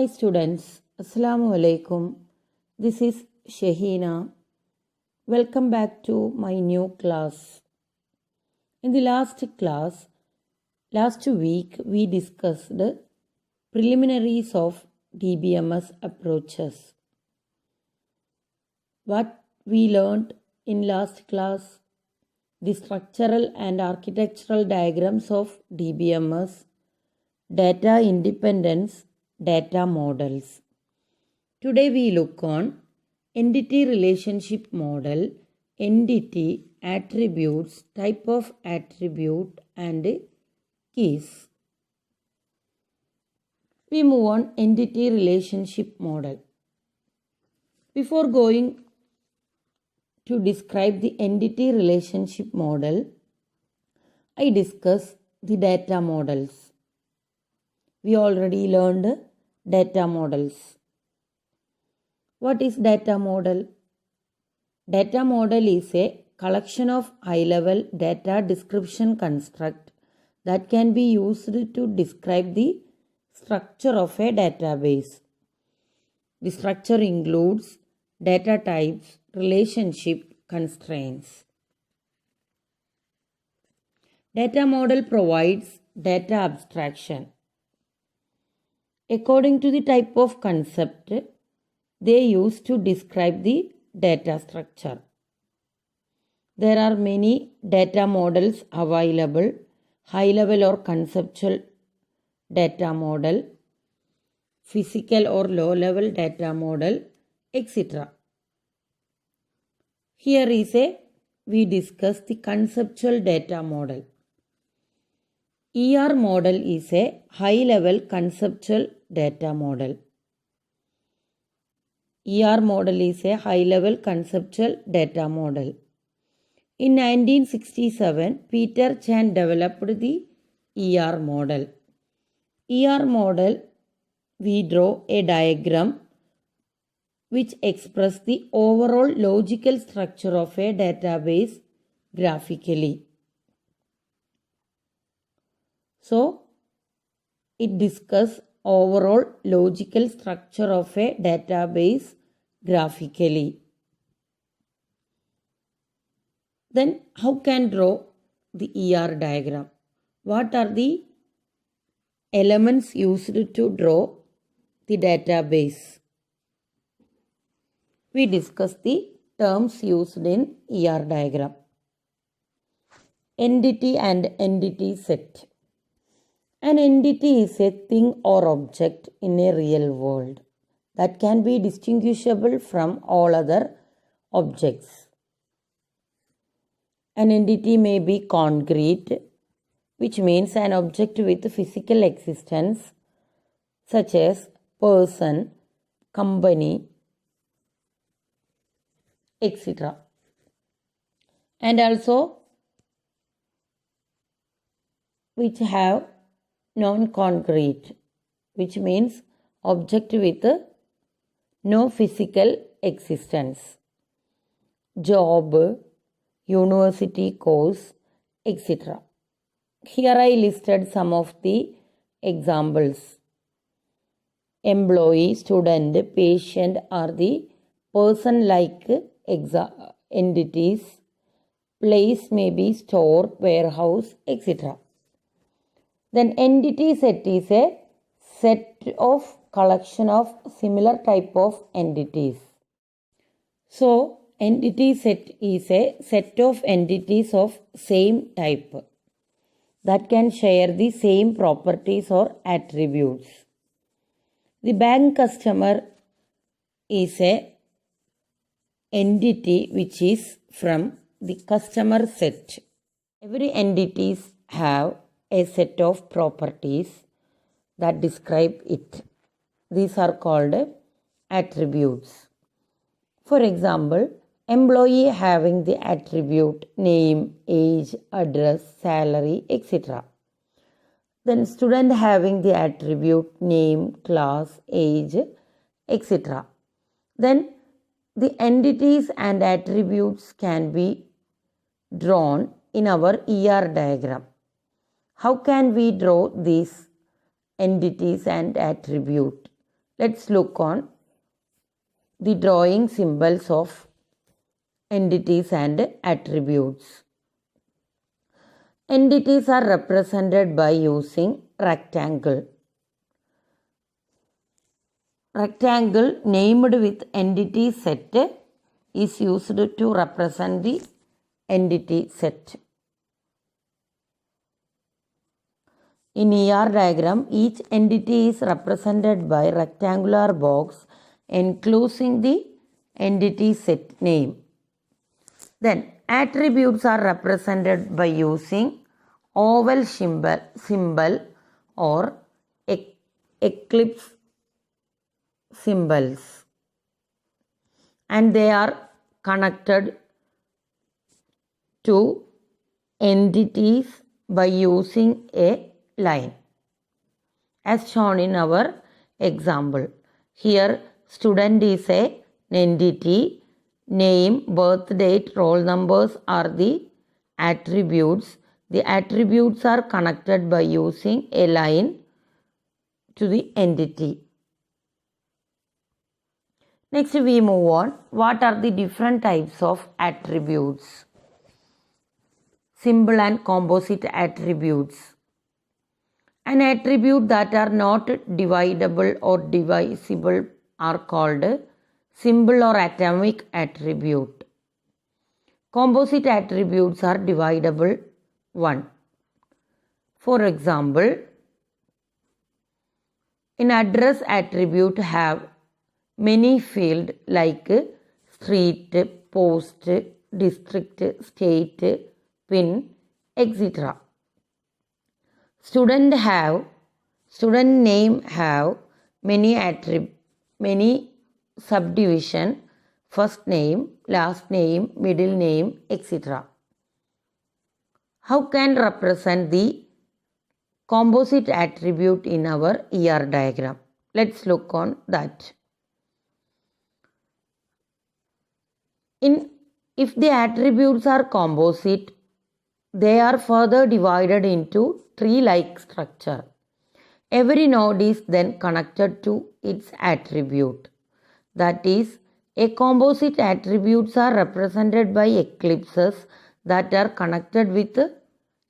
Hi students, Assalamu alaikum. This is Shahina. Welcome back to my new class. In the last week we discussed preliminaries of DBMS approaches. What we learned in last class, the structural and architectural diagrams of DBMS, data independence, data models. Today we look on entity relationship model, entity, attributes, type of attribute and keys. We move on entity relationship model. Before going to describe the entity relationship model, I discuss the data models. We already learned data models. What is data model? Data model is a collection of high-level data description construct that can be used to describe the structure of a database. The structure includes data types, relationship, constraints. Data model provides data abstraction. According to the type of concept they use to describe the data structure. There are many data models available, high-level or conceptual data model, physical or low-level data model, etc. Here we discuss the conceptual data model. ER model is a high-level conceptual data model. ER model is a high-level conceptual data model. In 1967, Peter Chan developed the ER model. ER model, we draw a diagram which expresses the overall logical structure of a database graphically. So, it discusses overall logical structure of a database graphically. Then, how can draw the ER diagram? What are the elements used to draw the database? We discuss the terms used in ER diagram. Entity and entity set. An entity is a thing or object in a real world that can be distinguishable from all other objects. An entity may be concrete, which means an object with physical existence, such as person, company, etc. And also which have non-concrete, which means object with no physical existence. Job, university course, etc. Here I listed some of the examples. Employee, student, patient are the person-like entities. Place may be store, warehouse, etc. Then entity set is a set of collection of similar type of entities. So, entity set is a set of entities of same type that can share the same properties or attributes. The bank customer is a entity which is from the customer set. Every entities have a set of properties that describe it. These are called attributes. For example, employee having the attribute name, age, address, salary, etc. Then student having the attribute name, class, age, etc. Then the entities and attributes can be drawn in our ER diagram. How can we draw these entities and attribute? Let's look on the drawing symbols of entities and attributes. Entities are represented by using rectangle. Rectangle named with entity set is used to represent the entity set. In ER diagram, each entity is represented by rectangular box enclosing the entity set name. Then attributes are represented by using oval symbol or ellipse symbols, and they are connected to entities by using a line, as shown in our example. Here student is an entity, name, birth date, roll numbers are the attributes. The attributes are connected by using a line to the entity. Next we move on. What are the different types of attributes? Simple and composite attributes. An attribute that are not divisible or divisible are called simple or atomic attribute. Composite attributes are divisible one. For example, an address attribute have many fields like street, post, district, state, pin, etc. Student name have many subdivision, first name, last name, middle name, etc. How can represent the composite attribute in our ER diagram? Let's look on that. If the attributes are composite, they are further divided into tree-like structure. Every node is then connected to its attribute. That is, a composite attributes are represented by ellipses that are connected with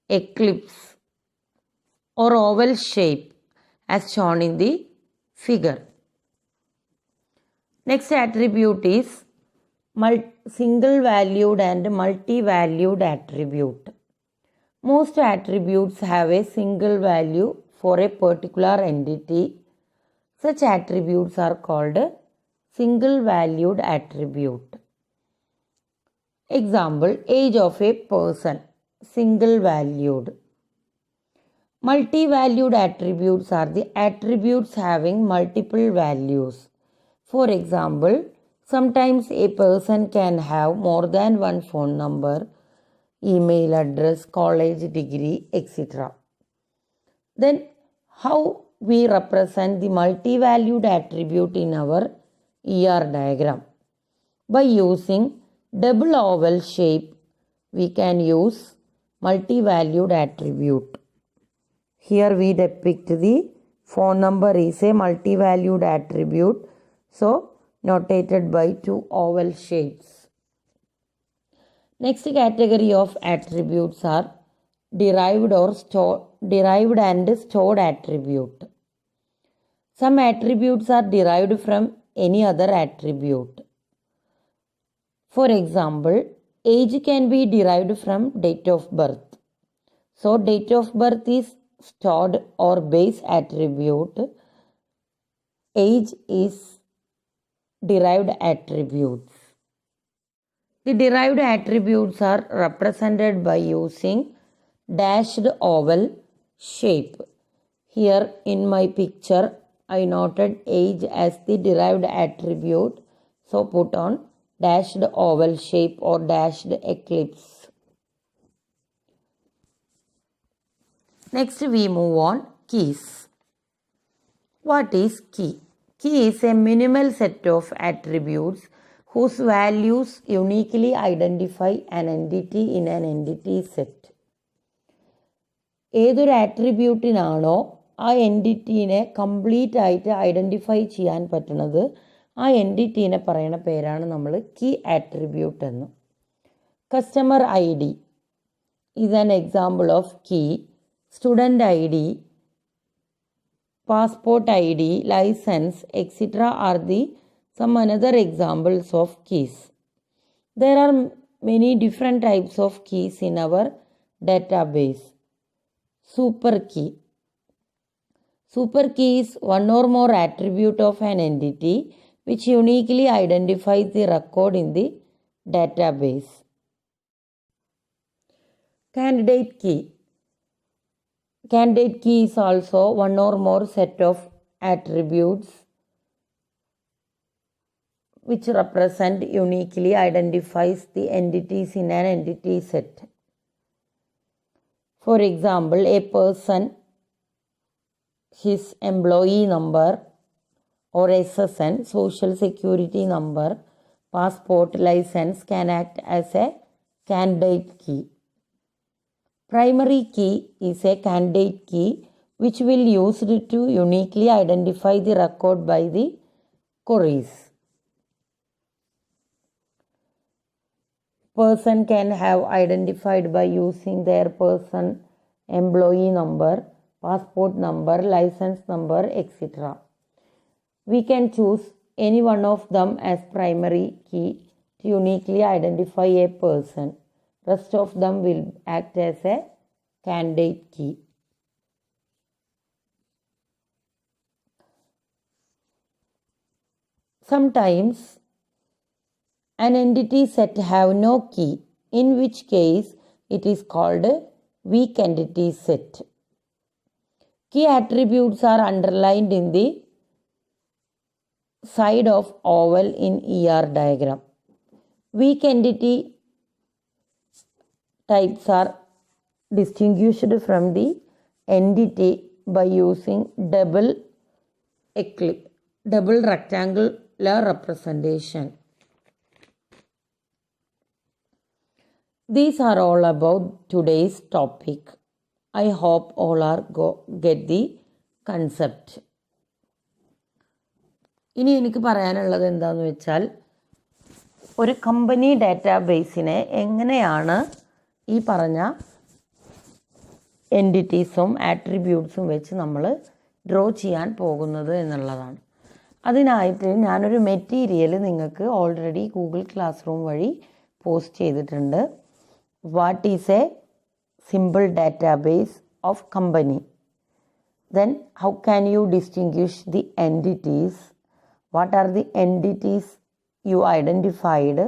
ellipse or oval shape, as shown in the figure. Next attribute is single valued and multi-valued attribute. Most attributes have a single value for a particular entity. Such attributes are called single valued attribute. Example, age of a person, single valued. Multi-valued attributes are the attributes having multiple values. For example, sometimes a person can have more than one phone number, email address, college degree, etc. Then how we represent the multi-valued attribute in our ER diagram? By using double oval shape, we can use multi-valued attribute. Here we depict the phone number is a multi-valued attribute, so notated by two oval shapes. Next category of attributes are derived and stored attribute. Some attributes are derived from any other attribute. For example, age can be derived from date of birth. So date of birth is stored or base attribute. Age is derived attributes. The derived attributes are represented by using dashed oval shape. Here in my picture, I noted age as the derived attribute. So put on dashed oval shape or dashed ellipse. Next we move on keys. What is key? Key is a minimal set of attributes whose values uniquely identify an entity in an entity set. ഏതൊരു ആട്രിബ്യൂട്ടിനാണോ ആ എൻറ്റിറ്റീനെ complete ആയിട്ട് identify ചെയ്യാൻ പറ്റുന്നത് ആ എൻറ്റിറ്റീനെ പറയുന്ന പേരാണ് നമ്മൾ key attribute എന്ന്. Customer I D is an example of key. Student ID, passport ID, license, etc. are some another examples of keys. There are many different types of keys in our database. Super key. Super key is one or more attribute of an entity which uniquely identifies the record in the database. Candidate key. Candidate key is also one or more set of attributes which represent uniquely identifies the entities in an entity set. For example, a person, his employee number or SSN, social security number, passport, license can act as a candidate key. Primary key is a candidate key which will be used to uniquely identify the record by the queries. Person can have identified by using their person, employee number, passport number, license number, etc. We can choose any one of them as primary key to uniquely identify a person. Rest of them will act as a candidate key. Sometimes an entity set have no key, in which case it is called a weak entity set. Key attributes are underlined in the side of oval in ER diagram. Weak entity types are distinguished from the entity by using double rectangular representation. These are all about today's topic. I hope all are get the concept. ഇനി എനിക്ക് പറയാനുള്ളത് എന്താണെന്ന് വെച്ചാൽ, ഒരു company ഡാറ്റാബേസിനെ എങ്ങനെയാണ് ഈ പറഞ്ഞ എൻറ്റിറ്റീസും ആട്രിബ്യൂട്ട്സും വെച്ച് നമ്മൾ ഡ്രോ ചെയ്യാൻ പോകുന്നത് എന്നുള്ളതാണ്. അതിനായിട്ട് ഞാനൊരു മെറ്റീരിയൽ നിങ്ങൾക്ക് ഓൾറെഡി ഗൂഗിൾ ക്ലാസ് റൂം വഴി പോസ്റ്റ് ചെയ്തിട്ടുണ്ട്. What is a simple database of company, then how can you distinguish the entities, what are the entities you identified,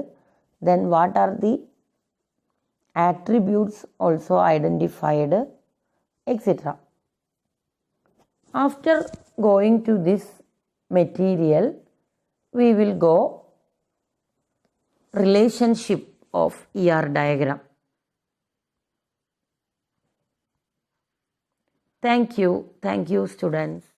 then what are the attributes also identified, etc. After going to this material, we will go relationship of ER diagram. Thank you students.